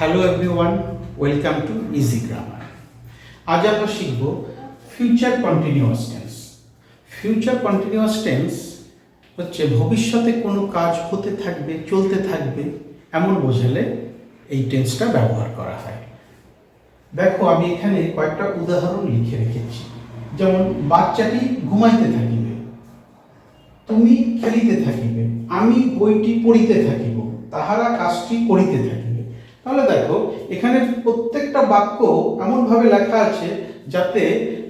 Hello everyone, welcome to easy grammar. আজ আমরা শিখব future continuous tense. Future continuous tense হচ্ছে ভবিষ্যতে কোনো কাজ হতে থাকবে, চলতে থাকবে এমন বোঝালে এই টেন্সটা ব্যবহার করা হয়। দেখো, আমি এখানে কয়েকটা উদাহরণ লিখে রেখেছি। যেমন, বাচ্চাটি ঘুমাইতে থাকিবে, তুমি খেলিতে থাকিবে, আমি বইটি পড়িতে থাকিব, তাহারা কাজটি করিতে থাকিবে। তাহলে দেখো, এখানে প্রত্যেকটা বাক্য এমনভাবে লেখা আছে যাতে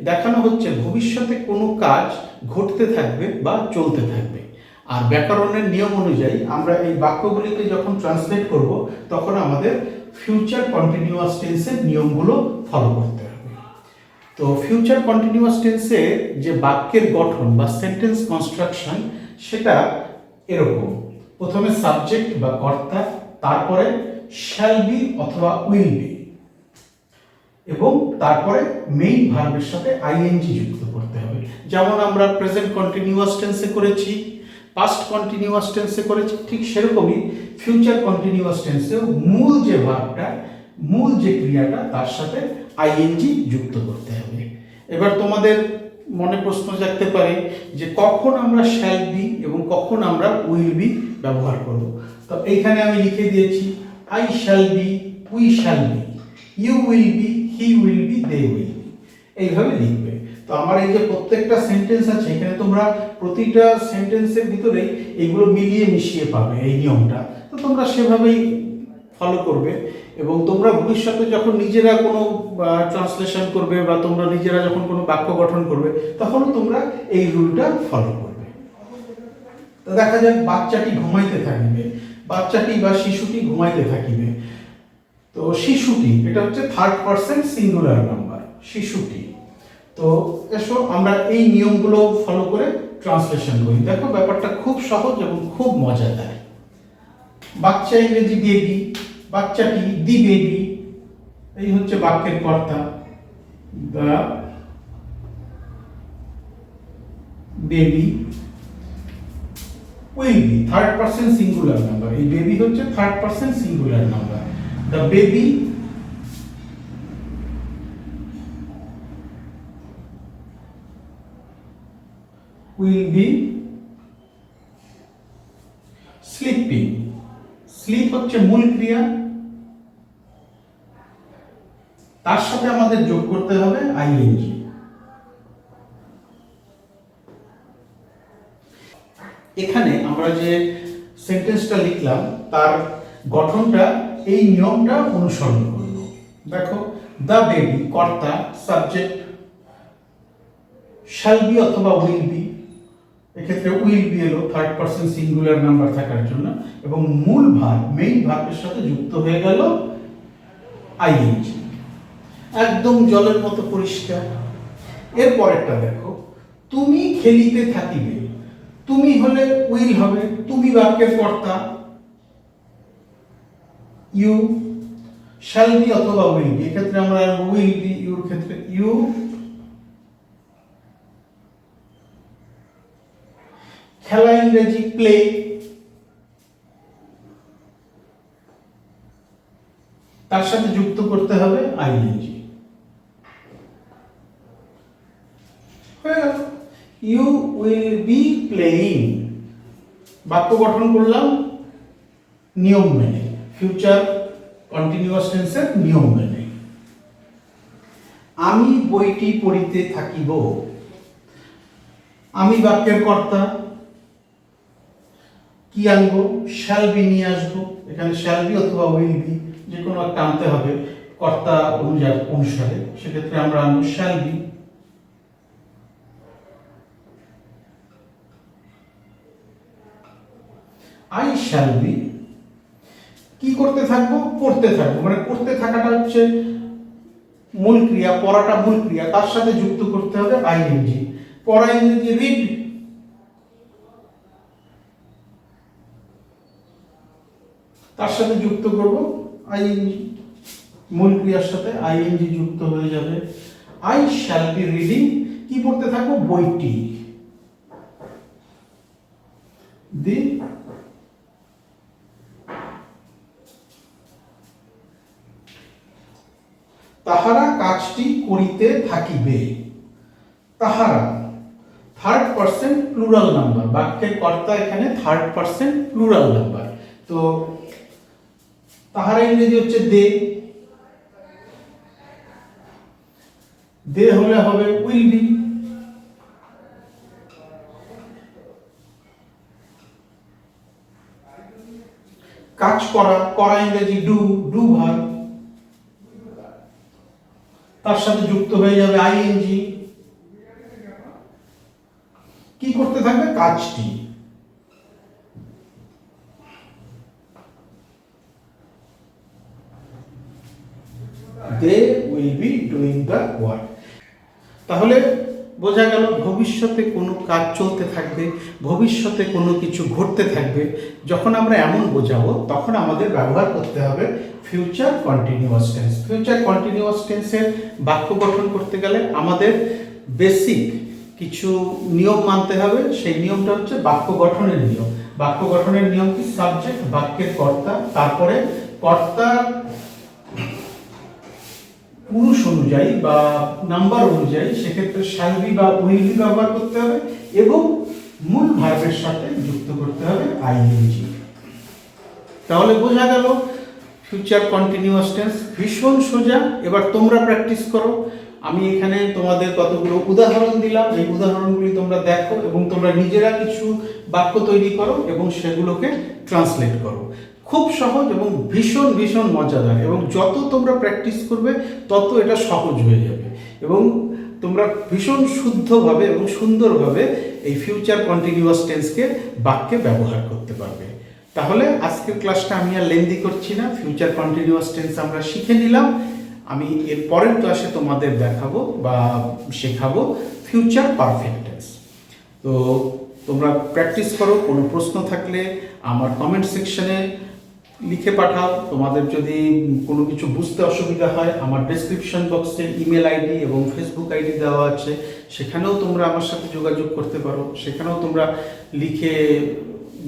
দেখানো হচ্ছে ভবিষ্যতে কোনো কাজ ঘটতে থাকবে বা চলতে থাকবে। আর ব্যাকরণের নিয়ম অনুযায়ী আমরা এই বাক্যগুলিকে যখন ট্রান্সলেট করব তখন আমাদের ফিউচার কন্টিনিউয়াস টেন্সের নিয়মগুলো ফলো করতে হবে। তো ফিউচার কন্টিনিউয়াস টেন্সের যে বাক্যের গঠন বা সেন্টেন্স কনস্ট্রাকশন সেটা এরকম। প্রথমে সাবজেক্ট বা কর্তা, তারপরে শ্যাল বি অথবা উইল বি, এবং তারপরে মেইন ভার্বের সাথে আইএনজি যুক্ত করতে হবে। যেমন আমরা প্রেজেন্ট কন্টিনিউয়াস টেন্সে করেছি, পাস্ট কন্টিনিউয়াস টেন্সে করেছি, ঠিক সেরকমই ফিউচার কন্টিনিউয়াস টেন্সেও মূল যে ভার্বটা, মূল যে ক্রিয়াটা, তার সাথে আইএনজি যুক্ত করতে হবে। এবার তোমাদের মনে প্রশ্ন জাগতে পারে যে কখন আমরা শ্যাল বি এবং কখন আমরা উইল বি ব্যবহার করব। তো এইখানে আমি লিখে দিয়েছি I shall be, we shall be, you will be, he will be, they will be, এইভাবে লিখবে। তো আমার এই যে প্রত্যেকটা সেন্টেন্স আছে, এখানে তোমরা প্রতিটা সেন্টেন্সের ভিতরে এইগুলো মিলিয়ে মিশিয়ে পাবে এই নিয়মটা। তো তোমরা সেভাবেই ফলো করবে এবং তোমরা ভবিষ্যতে যখন নিজেরা কোনো ট্রান্সলেশন করবে বা তোমরা নিজেরা যখন কোনো বাক্য গঠন করবে তখন তোমরা এই রুলটা ফলো করবে। তো দেখা যাক, বাচ্চাটি ঘুমাইতে থাকিবে, বাচ্চাটি বা শিশুটি ঘুমাইতে থাকিবে। তো শিশুটি, এটা হচ্ছে থার্ড পারসন সিঙ্গুলার নাম্বার, শিশুটি। তো এসো আমরা এই নিয়মগুলো ফলো করে ট্রান্সলেশন করি। দেখো, ব্যাপারটা খুব সহজ এবং খুব মজাদার। বাচ্চা ইংরেজি বেবি, বাচ্চাটি দি বেবি, এই হচ্ছে বাক্যের কর্তা, the baby will be, third person singular number, এই বেবি হচ্ছে third person singular number. The baby will be sleeping, sleep হচ্ছে মূল ক্রিয়া, তার সাথে আমাদের যোগ করতে হবে আইএনজি। এখানে আমরা যে সেন্টেন্সটা লিখলাম তার গঠনটা এই নিয়মটা অনুসরণ করব। দেখো, দ্য বেবি কর্তা, সাবজেক্ট শ্যাল বি অথবা উইল বি, এক্ষেত্রে উইল বি এলো থার্ড পারসন সিঙ্গুলার নাম্বার থাকার জন্য, এবং মূল ভার্ব মেইন ভার্বের সাথে যুক্ত হয়ে গেল আইএনজি। একদম জলের মতো পরিষ্কার। এরপরেরটা দেখো, তুমি খেলিতে থাকিবে, তুমি হলে উইল হবে, তুমি বাক্যের কর্তা, ইউ শ্যাল বি অথবা উইল বি, এক্ষেত্রে আমরা উইল বি, ইউর ক্ষেত্রে ইউ। খেলা ইংরেজি প্লে, তার সাথে যুক্ত করতে হবে আইএনজি। হয়ে গেল, ইউ উইল বি প্লেইং। বাক্য গঠন করলাম নিয়ম মেনে, ফিউচার কন্টিনিউয়াস টেন্সের নিয়ম মেনে। আমি বইটি পড়িতে থাকিব, আমি বাক্যের কর্তা, কি আনবো, শ্যাল বি নিয়ে আসবো। এখানে শ্যাল বি অথবা উইল বি যে কোনো একটা আনতে হবে কর্তা অনুসারে, সেক্ষেত্রে আমরা আনবো shall be. I shall B, কি করতে থাকবো, পড়তে থাকবো, মানে পড়তে থাকাটা হচ্ছে মূল ক্রিয়া, পড়াটা মূল ক্রিয়া, তার সাথে যুক্ত করতে হবে আইএনজি। পড়া ইংরেজি রিড, তার সাথে যুক্ত করব আইএনজি, মূল ক্রিয়ার সাথে আইএনজি যুক্ত হয়ে যাবে। আই শ্যাল বি রিডিং, কি পড়তে থাকবো, বইটি, দি তাহারা কাজটি করিতে থাকিবে। তাহারা থার্ড পারসন প্লুরাল নাম্বার, বাক্যের কর্তা এখানে থার্ড পারসন প্লুরাল নাম্বার। তো তাহারা ইংরেজি হচ্ছে দে, দে হলে হবে উইল বি। কাজ করা, করা ইংরেজি ডু, ডু ভার্ব, তার সাথে যুক্ত হয়ে যাবে আইএনজি। কি করতে থাকবে? কাজটি। They will be doing the work. তাহলে বোঝা গেল ভবিষ্যতে কোনো কাজ চলতে থাকবে, ভবিষ্যতে কোনো কিছু ঘটতে থাকবে। যখন আমরা এমন বোঝাবো তখন আমাদের ব্যবহার করতে হবে future continuous tense. Future continuous টেন্সের বাক্য গঠন করতে গেলে আমাদের বেসিক কিছু নিয়ম মানতে হবে। সেই নিয়মটা হচ্ছে বাক্য গঠনের নিয়ম। বাক্য গঠনের নিয়ম কি? সাবজেক্ট, বাক্যের কর্তা, তারপরে কর্তা পুরুষ অনুযায়ী বা নাম্বার অনুযায়ী সেক্ষেত্রে শ্যাল বি বা উইল বি ব্যবহার করতে হবে এবং মূল ভার্বের সাথে যুক্ত করতে হবে আইএনজি। তাহলে বোঝা গেল ফিউচার কন্টিনিউয়াস টেন্স ভীষণ সোজা। এবার তোমরা প্র্যাকটিস করো। আমি এখানে তোমাদের কতগুলো উদাহরণ দিলাম, এই উদাহরণগুলি তোমরা দেখো এবং তোমরা নিজেরা কিছু বাক্য তৈরি করো এবং সেগুলোকে ট্রান্সলেট করো। খুব সহজ এবং ভীষণ ভীষণ মজাদার, এবং যত তোমরা প্র্যাকটিস করবে তত এটা সহজ হয়ে যাবে এবং তোমরা ভীষণ শুদ্ধভাবে এবং সুন্দরভাবে এই ফিউচার কন্টিনিউয়াস টেন্সকে বাক্যে ব্যবহার করতে পারবে। তাহলে আজকের ক্লাসটা আমি আর লেন্দি করছি না। ফিউচার কন্টিনিউয়াস টেন্স আমরা শিখে নিলাম। আমি এর পরের ক্লাসে তোমাদের দেখাবো বা শেখাবো ফিউচার পারফেক্ট টেন্স। তো তোমরা প্র্যাকটিস করো। কোনো প্রশ্ন থাকলে আমার কমেন্ট সেকশনে লিখে পাঠাও। তোমাদের যদি কোনো কিছু বুঝতে অসুবিধা হয় আমার ডেসক্রিপশন বক্সে ইমেল আইডি এবং ফেসবুক আইডি দেওয়া আছে, সেখানেও তোমরা আমার সাথে যোগাযোগ করতে পারো। সেখানেও তোমরা লিখে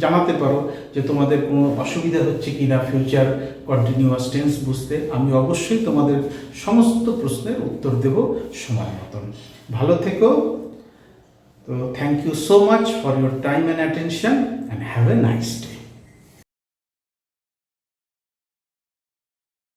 জানাতে পারো যে তোমাদের কোনো অসুবিধা হচ্ছে কি না ফিউচার কন্টিনিউয়াস টেন্স বুঝতে। আমি অবশ্যই তোমাদের সমস্ত প্রশ্নের উত্তর দেব সময় মতন। ভালো থেকো। তো thank you so much for your time and attention and have a nice day.